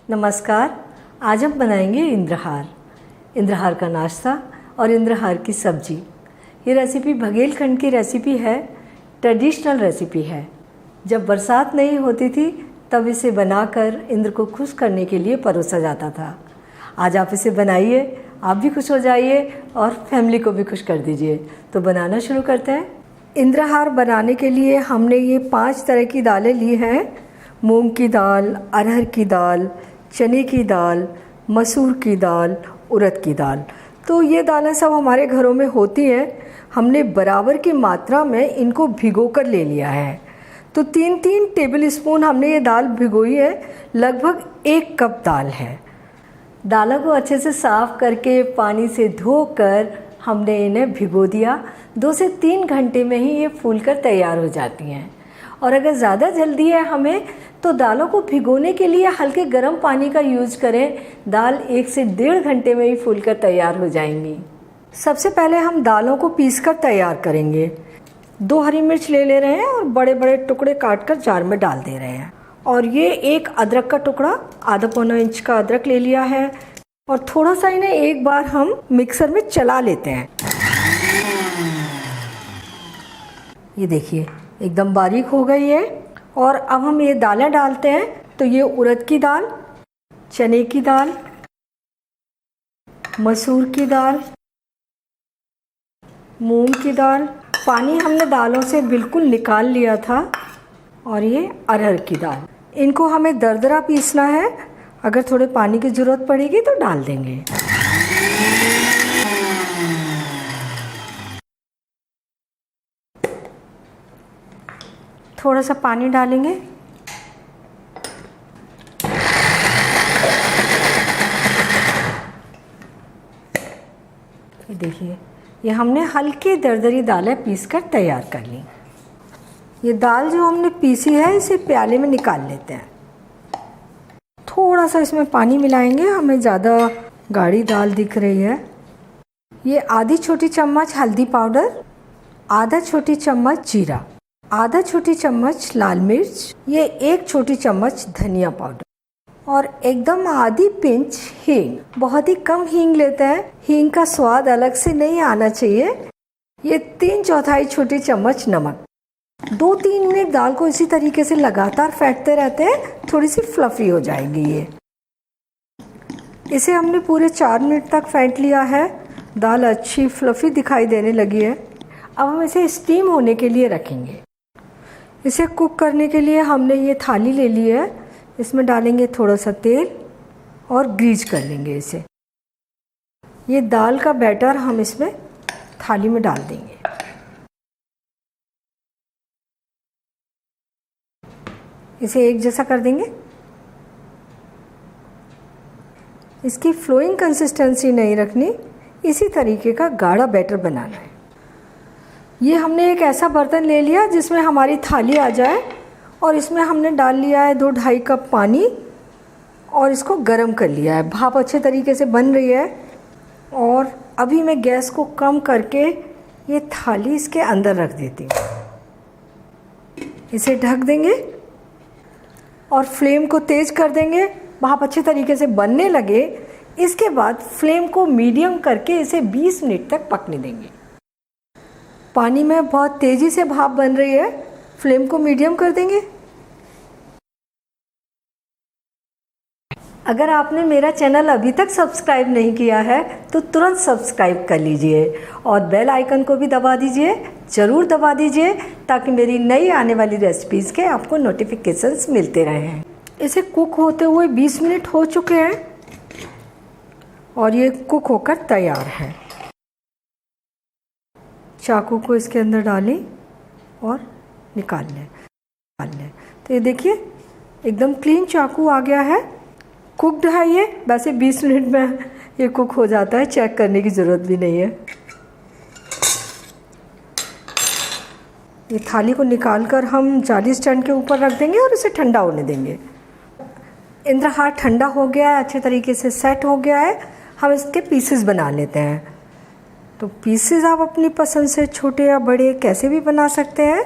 नमस्कार। आज हम बनाएंगे इंद्रहार का नाश्ता और इंद्रहार की सब्जी। ये रेसिपी बघेलखंड की रेसिपी है, ट्रेडिशनल रेसिपी है। जब बरसात नहीं होती थी तब इसे बनाकर इंद्र को खुश करने के लिए परोसा जाता था। आज आप इसे बनाइए, आप भी खुश हो जाइए और फैमिली को भी खुश कर दीजिए। तो बनाना शुरू करते हैं। इंद्रहार बनाने के लिए हमने ये 5 तरह की दालें ली हैं। मूंग की दाल, अरहर की दाल, चने की दाल, मसूर की दाल, उड़द की दाल। तो ये दालें सब हमारे घरों में होती हैं। हमने बराबर की मात्रा में इनको भिगो कर ले लिया है। तो 3-3 टेबल स्पून हमने ये दाल भिगोई है। लगभग 1 कप दाल है। दालों को अच्छे से साफ़ करके पानी से धोकर हमने इन्हें भिगो दिया। 2 से 3 घंटे में ही ये फूलकर तैयार हो जाती हैं। और अगर ज़्यादा जल्दी है हमें तो दालों को भिगोने के लिए हल्के गर्म पानी का यूज़ करें। दाल 1 से 1.5 घंटे में ही फूलकर तैयार हो जाएंगी। सबसे पहले हम दालों को पीसकर तैयार करेंगे। 2 हरी मिर्च ले रहे हैं और बड़े बड़े टुकड़े काटकर जार में डाल दे रहे हैं। और ये 1 अदरक का टुकड़ा, आधा पौना इंच का अदरक ले लिया है। और थोड़ा सा इन्हें एक बार हम मिक्सर में चला लेते हैं। ये देखिए एकदम बारीक हो गई है। और अब हम ये दालें डालते हैं। तो ये उड़द की दाल, चने की दाल, मसूर की दाल, मूंग की दाल। पानी हमने दालों से बिल्कुल निकाल लिया था। और ये अरहर की दाल। इनको हमें दरदरा पीसना है। अगर थोड़े पानी की ज़रूरत पड़ेगी तो डाल देंगे। थोड़ा सा पानी डालेंगे। ये देखिए, ये हमने हल्की दरदरी दालें पीसकर तैयार कर ली। ये दाल जो हमने पीसी है इसे प्याले में निकाल लेते हैं। थोड़ा सा इसमें पानी मिलाएंगे, हमें ज़्यादा गाढ़ी दाल दिख रही है। ये आधी छोटी चम्मच हल्दी पाउडर, आधा छोटी चम्मच जीरा, आधा छोटी चम्मच लाल मिर्च, ये 1 छोटी चम्मच धनिया पाउडर और एकदम आधी पिंच हींग। बहुत ही कम हींग लेते हैं, हींग का स्वाद अलग से नहीं आना चाहिए। ये 3/4 छोटी चम्मच नमक। 2-3 मिनट दाल को इसी तरीके से लगातार फेंटते रहते हैं, थोड़ी सी फ्लफी हो जाएगी ये। इसे हमने पूरे 4 मिनट तक फेंट लिया है। दाल अच्छी फ्लफी दिखाई देने लगी है। अब हम इसे स्टीम होने के लिए रखेंगे। इसे कुक करने के लिए हमने ये थाली ले ली है। इसमें डालेंगे थोड़ा सा तेल और ग्रीज कर लेंगे इसे। ये दाल का बैटर हम इसमें थाली में डाल देंगे। इसे एक जैसा कर देंगे। इसकी फ्लोइंग कंसिस्टेंसी नहीं रखनी, इसी तरीके का गाढ़ा बैटर बनाना है। ये हमने एक ऐसा बर्तन ले लिया जिसमें हमारी थाली आ जाए और इसमें हमने डाल लिया है 2-2.5 कप पानी और इसको गर्म कर लिया है। भाप अच्छे तरीके से बन रही है। और अभी मैं गैस को कम करके ये थाली इसके अंदर रख देती हूँ। इसे ढक देंगे और फ्लेम को तेज़ कर देंगे। भाप अच्छे तरीके से बनने लगे, इसके बाद फ्लेम को मीडियम करके इसे 20 मिनट तक पकने देंगे। पानी में बहुत तेज़ी से भाप बन रही है, फ्लेम को मीडियम कर देंगे। अगर आपने मेरा चैनल अभी तक सब्सक्राइब नहीं किया है तो तुरंत सब्सक्राइब कर लीजिए और बेल आइकन को भी दबा दीजिए, ज़रूर दबा दीजिए, ताकि मेरी नई आने वाली रेसिपीज़ के आपको नोटिफिकेशंस मिलते रहें। इसे कुक होते हुए 20 मिनट हो चुके हैं और ये कुक होकर तैयार है। चाकू को इसके अंदर डालें और निकाल लें। तो ये देखिए एकदम क्लीन चाकू आ गया है। कुक्ड है ये। वैसे 20 मिनट में ये कुक हो जाता है, चेक करने की ज़रूरत भी नहीं है। ये थाली को निकालकर हम जाली स्टैंड के ऊपर रख देंगे और इसे ठंडा होने देंगे। इंद्रहार ठंडा हो गया है, अच्छे तरीके से सेट हो गया है। हम इसके पीसेस बना लेते हैं। तो पीसेस आप अपनी पसंद से छोटे या बड़े कैसे भी बना सकते हैं।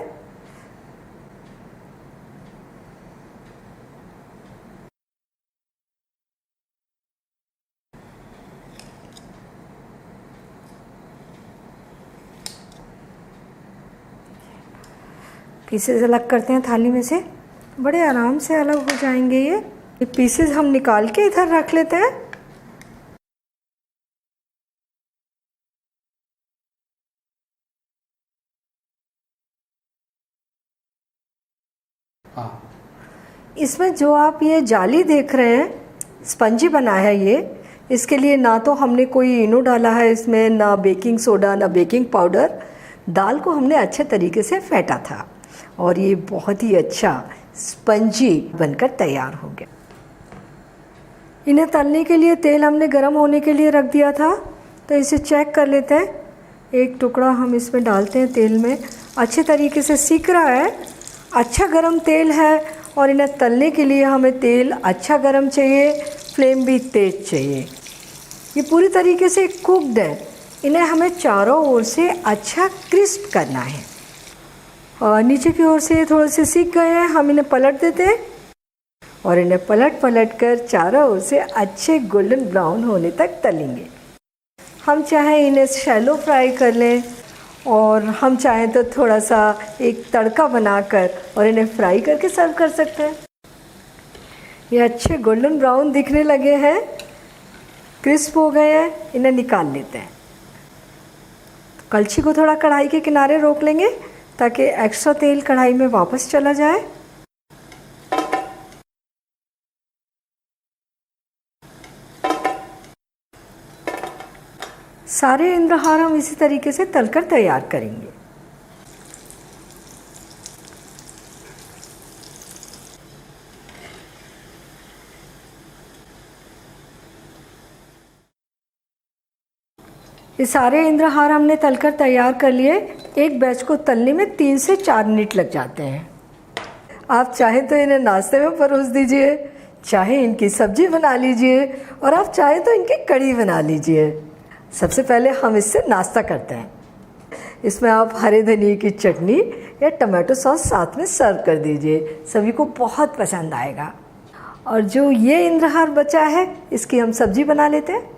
पीसेस अलग करते हैं थाली में से, बड़े आराम से अलग हो जाएंगे। ये पीसेस हम निकाल के इधर रख लेते हैं। इसमें जो आप ये जाली देख रहे हैं, स्पंजी बना है ये। इसके लिए ना तो हमने कोई इनो डाला है इसमें, ना बेकिंग सोडा, ना बेकिंग पाउडर। दाल को हमने अच्छे तरीके से फेंटा था और ये बहुत ही अच्छा स्पंजी बनकर तैयार हो गया। इन्हें तलने के लिए तेल हमने गर्म होने के लिए रख दिया था, तो इसे चेक कर लेते हैं। एक टुकड़ा हम इसमें डालते हैं तेल में। अच्छे तरीके से सीख रहा है, अच्छा गरम तेल है और इन्हें तलने के लिए हमें तेल अच्छा गरम चाहिए, फ्लेम भी तेज चाहिए। ये पूरी तरीके से कुक्ड है। इन्हें हमें चारों ओर से अच्छा क्रिस्प करना है। और नीचे की ओर से थोड़े से सीख गए हैं, हम इन्हें पलट देते हैं और इन्हें पलट कर चारों ओर से अच्छे गोल्डन ब्राउन होने तक तलेंगे। हम चाहें इन्हें शैलो फ्राई कर लें और हम चाहें तो थोड़ा सा एक तड़का बनाकर और इन्हें फ्राई करके सर्व कर सकते हैं। ये अच्छे गोल्डन ब्राउन दिखने लगे हैं, क्रिस्प हो गए हैं। इन्हें निकाल लेते हैं। कलछी को थोड़ा कढ़ाई के किनारे रोक लेंगे ताकि एक्स्ट्रा तेल कढ़ाई में वापस चला जाए। सारे इंद्रहार हम इसी तरीके से तलकर तैयार करेंगे। ये सारे इंद्रहार हमने तलकर तैयार कर लिए। एक बैच को तलने में 3 से 4 मिनट लग जाते हैं। आप चाहें तो इन्हें नाश्ते में परोस दीजिए, चाहे इनकी सब्जी बना लीजिए और आप चाहे तो इनकी कढ़ी बना लीजिए। सबसे पहले हम इससे नाश्ता करते हैं। इसमें आप हरे धनिए की चटनी या टमाटो सॉस साथ में सर्व कर दीजिए, सभी को बहुत पसंद आएगा। और जो ये इंद्रहार बचा है, इसकी हम सब्जी बना लेते हैं।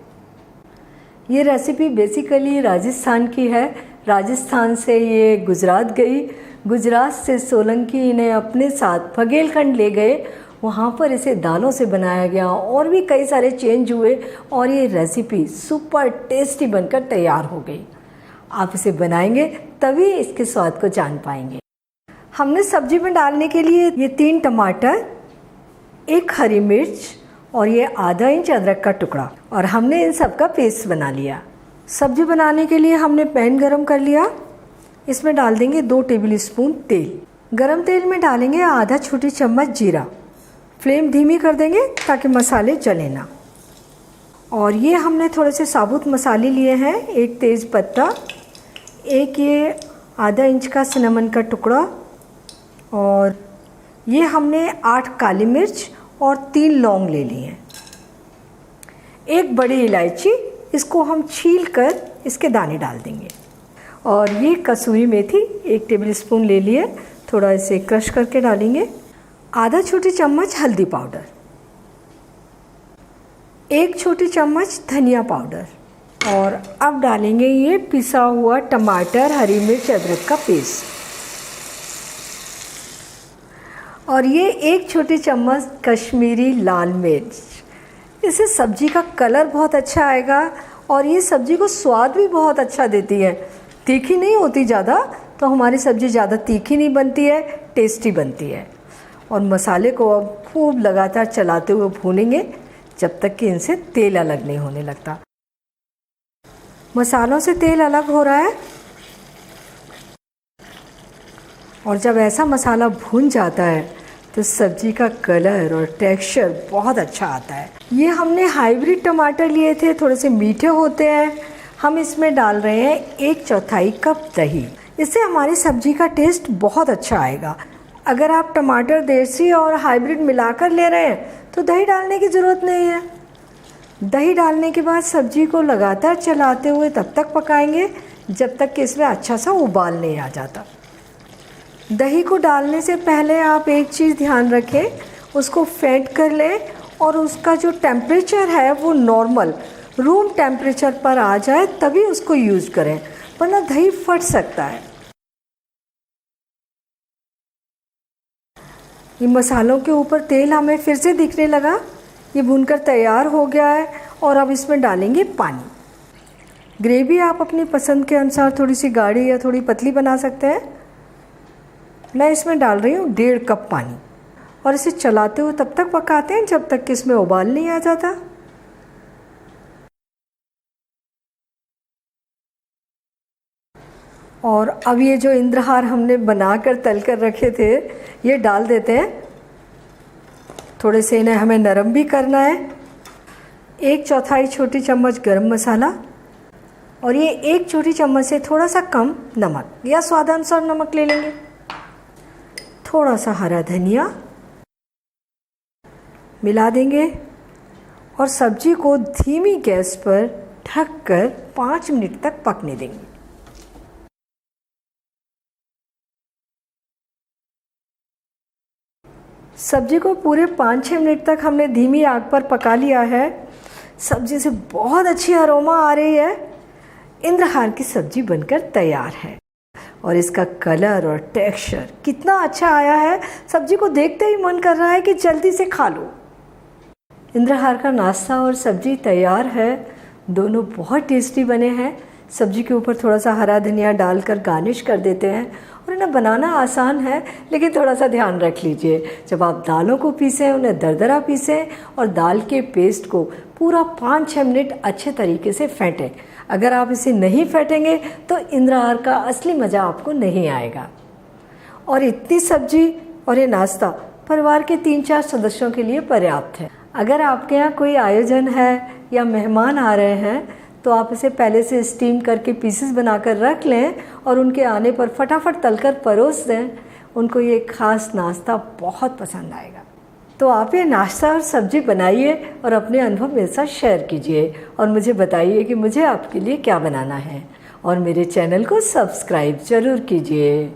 ये रेसिपी बेसिकली राजस्थान की है। राजस्थान से ये गुजरात गई, गुजरात से सोलंकी इन्हें अपने साथ बघेलखंड ले गए, वहाँ पर इसे दालों से बनाया गया और भी कई सारे चेंज हुए और ये रेसिपी सुपर टेस्टी बनकर तैयार हो गई। आप इसे बनाएंगे तभी इसके स्वाद को जान पाएंगे। हमने सब्जी में डालने के लिए ये 3 टमाटर, 1 हरी मिर्च और ये आधा इंच अदरक का टुकड़ा, और हमने इन सब का पेस्ट बना लिया। सब्जी बनाने के लिए हमने पैन गरम कर लिया। इसमें डाल देंगे 2 टेबल स्पून तेल। गरम तेल में डालेंगे आधा छोटी चम्मच जीरा। फ्लेम धीमी कर देंगे ताकि मसाले जले ना। और ये हमने थोड़े से साबुत मसाले लिए हैं। 1 तेज पत्ता, 1 ये आधा इंच का सिनेमन का टुकड़ा, और ये हमने 8 काली मिर्च और 3 लौंग ले लिए हैं। 1 बड़ी इलायची, इसको हम छील कर इसके दाने डाल देंगे। और ये कसूरी मेथी 1 टेबल स्पून ले लिए, थोड़ा इसे क्रश करके डालेंगे। आधा छोटी चम्मच हल्दी पाउडर, 1 छोटी चम्मच धनिया पाउडर, और अब डालेंगे ये पिसा हुआ टमाटर, हरी मिर्च, अदरक का पेस्ट, और ये 1 छोटी चम्मच कश्मीरी लाल मिर्च। इससे सब्जी का कलर बहुत अच्छा आएगा और ये सब्जी को स्वाद भी बहुत अच्छा देती है। तीखी नहीं होती ज़्यादा, तो हमारी सब्जी ज़्यादा तीखी नहीं बनती है, टेस्टी बनती है। और मसाले को अब खूब लगातार चलाते हुए भूनेंगे जब तक कि इनसे तेल अलग नहीं होने लगता। मसालों से तेल अलग हो रहा है और जब ऐसा मसाला भून जाता है तो सब्जी का कलर और टेक्सचर बहुत अच्छा आता है। ये हमने हाइब्रिड टमाटर लिए थे, थोड़े से मीठे होते हैं। हम इसमें डाल रहे हैं 1/4 कप दही। इससे हमारी सब्जी का टेस्ट बहुत अच्छा आएगा। अगर आप टमाटर देसी और हाइब्रिड मिलाकर ले रहे हैं तो दही डालने की ज़रूरत नहीं है। दही डालने के बाद सब्जी को लगातार चलाते हुए तब तक पकाएंगे जब तक कि इसमें अच्छा सा उबाल नहीं आ जाता। दही को डालने से पहले आप एक चीज़ ध्यान रखें, उसको फेंट कर लें और उसका जो टेम्परेचर है वो नॉर्मल रूम टेम्परेचर पर आ जाए तभी उसको यूज़ करें, वरना दही फट सकता है। ये मसालों के ऊपर तेल हमें फिर से दिखने लगा। ये भूनकर तैयार हो गया है और अब इसमें डालेंगे पानी। ग्रेवी आप अपनी पसंद के अनुसार थोड़ी सी गाढ़ी या थोड़ी पतली बना सकते हैं। मैं इसमें डाल रही हूँ 1.5 कप पानी और इसे चलाते हुए तब तक पकाते हैं जब तक कि इसमें उबाल नहीं आ जाता। और अब ये जो इंद्रहार हमने बनाकर तल कर रखे थे ये डाल देते हैं। थोड़े से इन्हें हमें नरम भी करना है। 1/4 छोटी चम्मच गरम मसाला और ये 1 छोटी चम्मच से थोड़ा सा कम नमक या स्वादानुसार नमक ले लेंगे। थोड़ा सा हरा धनिया मिला देंगे और सब्जी को धीमी गैस पर ढककर 5 मिनट तक पकने देंगे। सब्जी को पूरे 5-6 मिनट तक हमने धीमी आग पर पका लिया है। सब्जी से बहुत अच्छी अरोमा आ रही है। इंद्रहार की सब्जी बनकर तैयार है और इसका कलर और टेक्सचर कितना अच्छा आया है। सब्जी को देखते ही मन कर रहा है कि जल्दी से खा लो। इंद्रहार का नाश्ता और सब्जी तैयार है। दोनों बहुत टेस्टी बने हैं। सब्जी के ऊपर थोड़ा सा हरा धनिया डालकर गार्निश कर देते हैं और इन्हें बनाना आसान है, लेकिन थोड़ा सा ध्यान रख लीजिए। जब आप दालों को पीसें उन्हें दरदरा पीसें और दाल के पेस्ट को पूरा 5-6 मिनट अच्छे तरीके से फेंटें। अगर आप इसे नहीं फेंटेंगे तो इंद्रहार का असली मज़ा आपको नहीं आएगा। और इतनी सब्जी और ये नाश्ता परिवार के 3-4 सदस्यों के लिए पर्याप्त है। अगर आपके यहाँ कोई आयोजन है या मेहमान आ रहे हैं तो आप इसे पहले से स्टीम करके पीसेस बनाकर रख लें और उनके आने पर फटाफट तलकर परोस दें। उनको ये खास नाश्ता बहुत पसंद आएगा। तो आप ये नाश्ता और सब्जी बनाइए और अपने अनुभव मेरे साथ शेयर कीजिए और मुझे बताइए कि मुझे आपके लिए क्या बनाना है। और मेरे चैनल को सब्सक्राइब ज़रूर कीजिए।